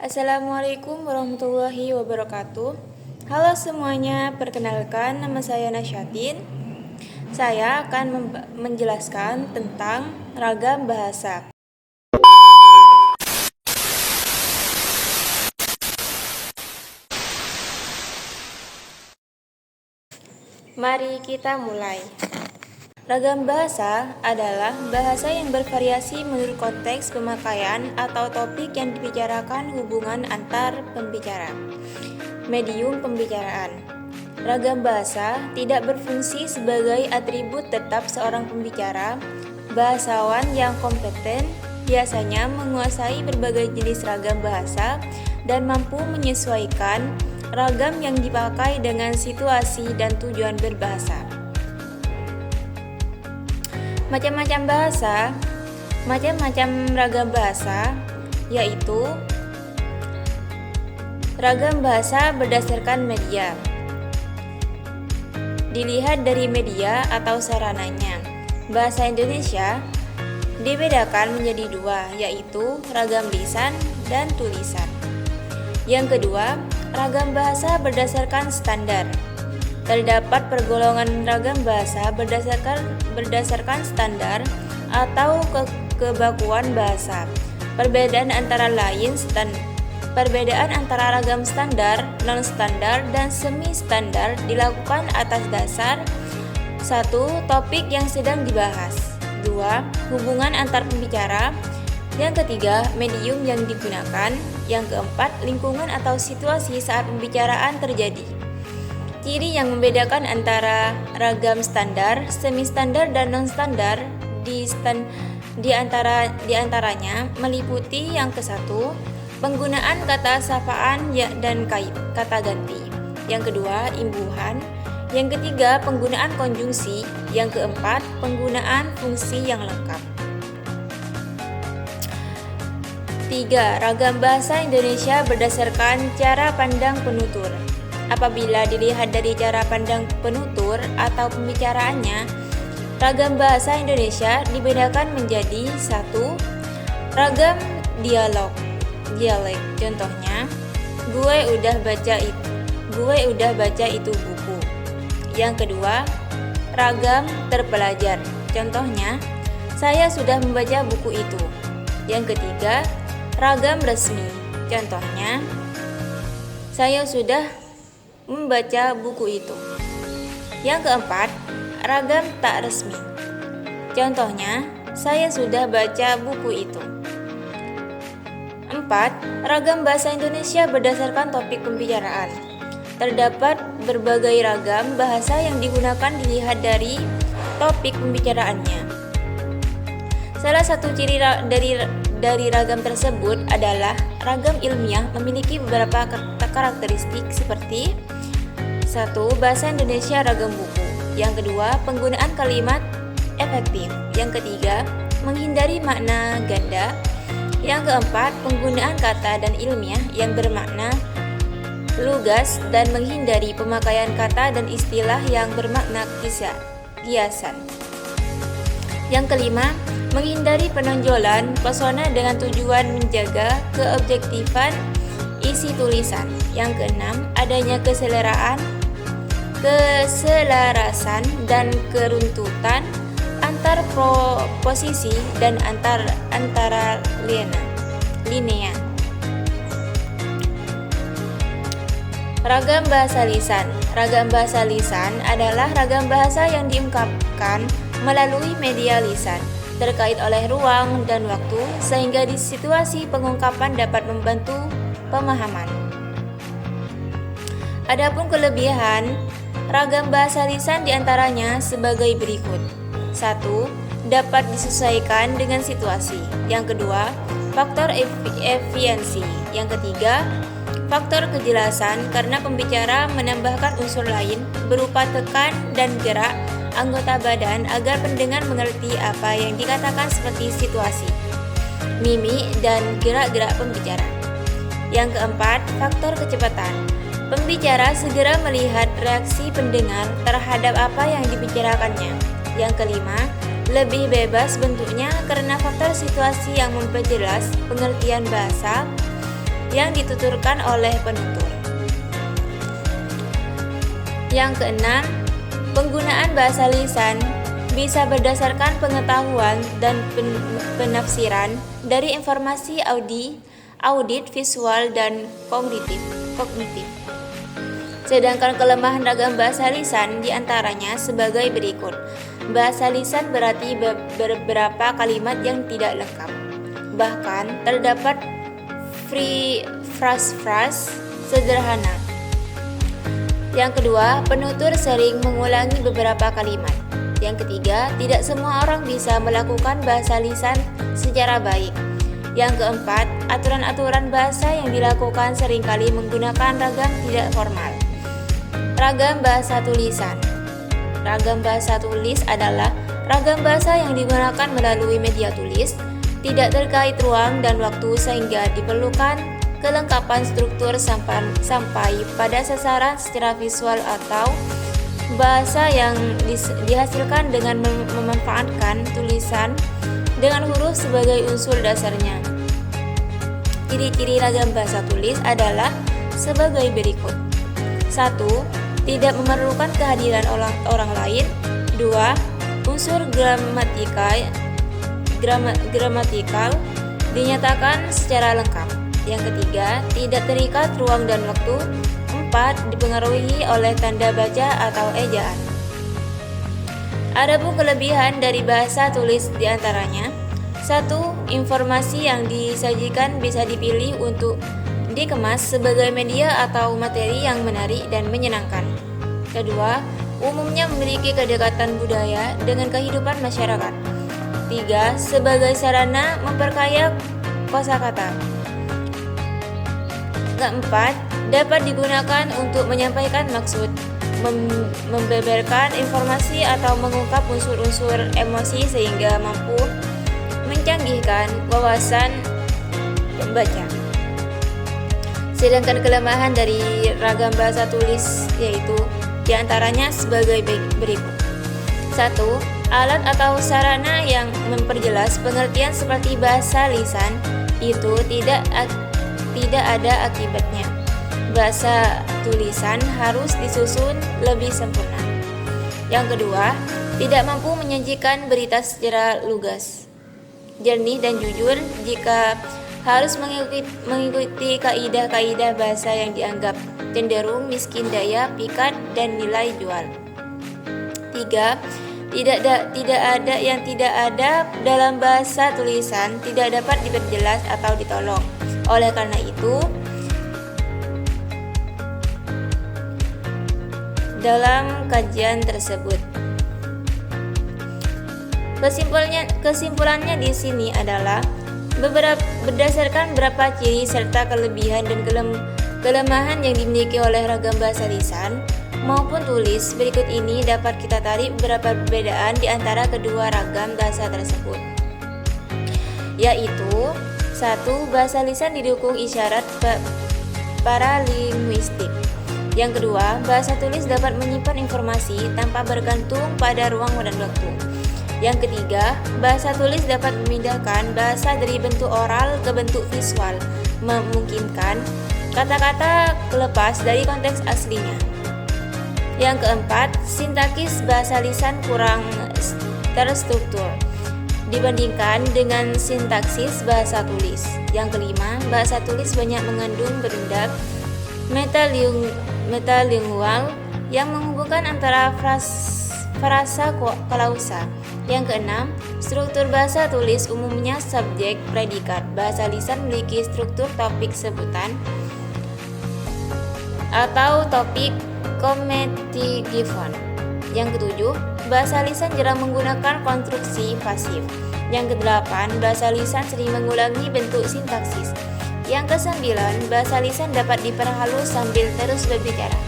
Assalamualaikum warahmatullahi wabarakatuh. Halo semuanya, perkenalkan nama saya Nasyatin. Saya akan menjelaskan tentang ragam bahasa. Mari kita mulai. Ragam bahasa adalah bahasa yang bervariasi menurut konteks pemakaian atau topik yang dibicarakan, hubungan antar pembicara. Medium pembicaraan. Ragam bahasa tidak berfungsi sebagai atribut tetap seorang pembicara. Bahasawan yang kompeten biasanya menguasai berbagai jenis ragam bahasa dan mampu menyesuaikan ragam yang dipakai dengan situasi dan tujuan berbahasa. Macam-macam ragam bahasa, yaitu ragam bahasa berdasarkan media. Dilihat dari media atau sarananya. Bahasa Indonesia dibedakan menjadi dua, yaitu ragam lisan dan tulisan. Yang kedua, ragam bahasa berdasarkan standar. Terdapat pergolongan ragam bahasa berdasarkan standar atau kebakuan bahasa. Perbedaan antara ragam standar, non-standar, dan semi-standar dilakukan atas dasar 1. Topik yang sedang dibahas. 2. Hubungan antar pembicara. Yang ketiga, medium yang digunakan. Yang keempat, lingkungan atau situasi saat pembicaraan terjadi. Ciri yang membedakan antara ragam standar, semi-standar, dan non-standar di antaranya meliputi yang ke-1, penggunaan kata sapaan dan kata ganti. Yang kedua, imbuhan. Yang ketiga, penggunaan konjungsi. Yang keempat, penggunaan fungsi yang lengkap. 3. Ragam bahasa Indonesia berdasarkan cara pandang penutur. Apabila dilihat dari cara pandang penutur atau pembicaraannya, ragam bahasa Indonesia dibedakan menjadi 1. Ragam dialek. Contohnya, gue udah baca itu buku. Yang kedua, ragam terpelajar. Contohnya, saya sudah membaca buku itu. Yang ketiga, ragam resmi. Contohnya, saya sudah membaca buku itu. Yang keempat, ragam tak resmi. Contohnya, saya sudah baca buku itu. 4. Ragam bahasa Indonesia berdasarkan topik pembicaraan. Terdapat berbagai ragam bahasa yang digunakan dilihat dari topik pembicaraannya. Salah satu ciri dari ragam tersebut adalah ragam ilmiah memiliki beberapa karakteristik seperti 1. Bahasa Indonesia ragam buku. Yang kedua, penggunaan kalimat efektif. Yang ketiga, menghindari makna ganda. Yang keempat, penggunaan kata dan ilmiah yang bermakna lugas dan menghindari pemakaian kata dan istilah yang bermakna kiasan. Yang kelima, menghindari penonjolan pesona dengan tujuan menjaga keobjektifan isi tulisan. Yang keenam, adanya keselarasan dan keruntutan antar proposisi dan antara linea. Ragam bahasa lisan. Ragam bahasa lisan adalah ragam bahasa yang diungkapkan melalui media lisan, terkait oleh ruang dan waktu, sehingga di situasi pengungkapan dapat membantu pemahaman. Adapun kelebihan ragam bahasa lisan diantaranya sebagai berikut. 1. Dapat disesuaikan dengan situasi. Yang kedua, faktor efisiensi. Yang ketiga, faktor kejelasan karena pembicara menambahkan unsur lain berupa tekan dan gerak anggota badan agar pendengar mengerti apa yang dikatakan seperti situasi, mimik, dan gerak-gerak pembicara. Yang keempat, faktor kecepatan. Pembicara segera melihat reaksi pendengar terhadap apa yang dibicarakannya. Yang kelima, lebih bebas bentuknya karena faktor situasi yang memperjelas pengertian bahasa. yang dituturkan oleh penutur. Yang keenam, penggunaan bahasa lisan bisa berdasarkan pengetahuan dan penafsiran dari informasi audit, visual, dan kognitif. Sedangkan kelemahan ragam bahasa lisan diantaranya sebagai berikut. Bahasa lisan berarti beberapa kalimat yang tidak lengkap. Bahkan terdapat frase-frase sederhana. Yang kedua, penutur sering mengulangi beberapa kalimat. Yang ketiga, tidak semua orang bisa melakukan bahasa lisan secara baik. Yang keempat, aturan-aturan bahasa yang dilakukan seringkali menggunakan ragam tidak formal. Ragam bahasa tulisan. Ragam bahasa tulis adalah ragam bahasa yang digunakan melalui media tulis, tidak terkait ruang dan waktu sehingga diperlukan kelengkapan struktur sampai pada sasaran secara visual atau bahasa yang dihasilkan dengan memanfaatkan tulisan dengan huruf sebagai unsur dasarnya. Ciri-ciri ragam bahasa tulis adalah sebagai berikut. 1. Tidak memerlukan kehadiran orang lain. 2. Unsur gramatikal dinyatakan secara lengkap. Yang ketiga, tidak terikat ruang dan waktu. 4. Dipengaruhi oleh tanda baca atau ejaan. Adapun kelebihan dari bahasa tulis diantaranya: 1. Informasi yang disajikan bisa dipilih untuk dikemas sebagai media atau materi yang menarik dan menyenangkan. Kedua, umumnya memiliki kedekatan budaya dengan kehidupan masyarakat. 3. Sebagai sarana memperkaya kosakata. Keempat, dapat digunakan untuk menyampaikan maksud, membeberkan informasi atau mengungkap unsur-unsur emosi sehingga mampu mencanggihkan wawasan pembaca. Sedangkan kelemahan dari ragam bahasa tulis yaitu diantaranya sebagai berikut. 1. Alat atau sarana yang memperjelas pengertian seperti bahasa lisan itu tidak ada akibatnya. Bahasa tulisan harus disusun lebih sempurna. Yang kedua, tidak mampu menyajikan berita secara lugas, jernih dan jujur jika harus mengikuti kaidah-kaidah bahasa yang dianggap cenderung miskin daya, pikat, dan nilai jual. 3. Tidak ada dalam bahasa tulisan tidak dapat diperjelas atau ditolong. Oleh karena itu, dalam kajian tersebut, kesimpulannya di sini adalah berdasarkan beberapa ciri serta kelebihan dan kelemahan yang dimiliki oleh ragam bahasa lisan maupun tulis, berikut ini dapat kita tarik beberapa perbedaan di antara kedua ragam bahasa tersebut, yaitu 1. Bahasa lisan didukung isyarat paralinguistik. Yang kedua, bahasa tulis dapat menyimpan informasi tanpa bergantung pada ruang dan waktu. Yang ketiga, bahasa tulis dapat memindahkan bahasa dari bentuk oral ke bentuk visual, memungkinkan kata-kata lepas dari konteks aslinya. Yang keempat, sintaksis bahasa lisan kurang terstruktur dibandingkan dengan sintaksis bahasa tulis. Yang kelima, bahasa tulis banyak mengandung benda metalingual yang menghubungkan antara frasa klausa. Yang keenam, struktur bahasa tulis umumnya subjek predikat. Bahasa lisan memiliki struktur topik sebutan atau topik kometitifon. Yang ketujuh, bahasa lisan jarang menggunakan konstruksi pasif. Yang kedelapan, bahasa lisan sering mengulangi bentuk sintaksis. Yang kesembilan, bahasa lisan dapat diperhalus sambil terus berbicara.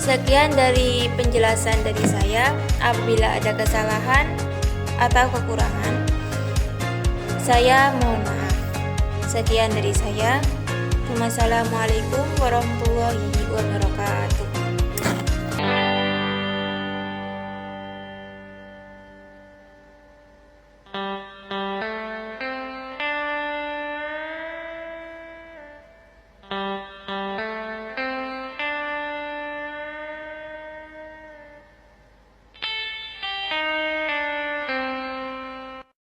Sekian dari penjelasan dari saya. Apabila ada kesalahan atau kekurangan, saya mohon maaf. Sekian dari saya. Wassalamualaikum warahmatullahi wabarakatuh.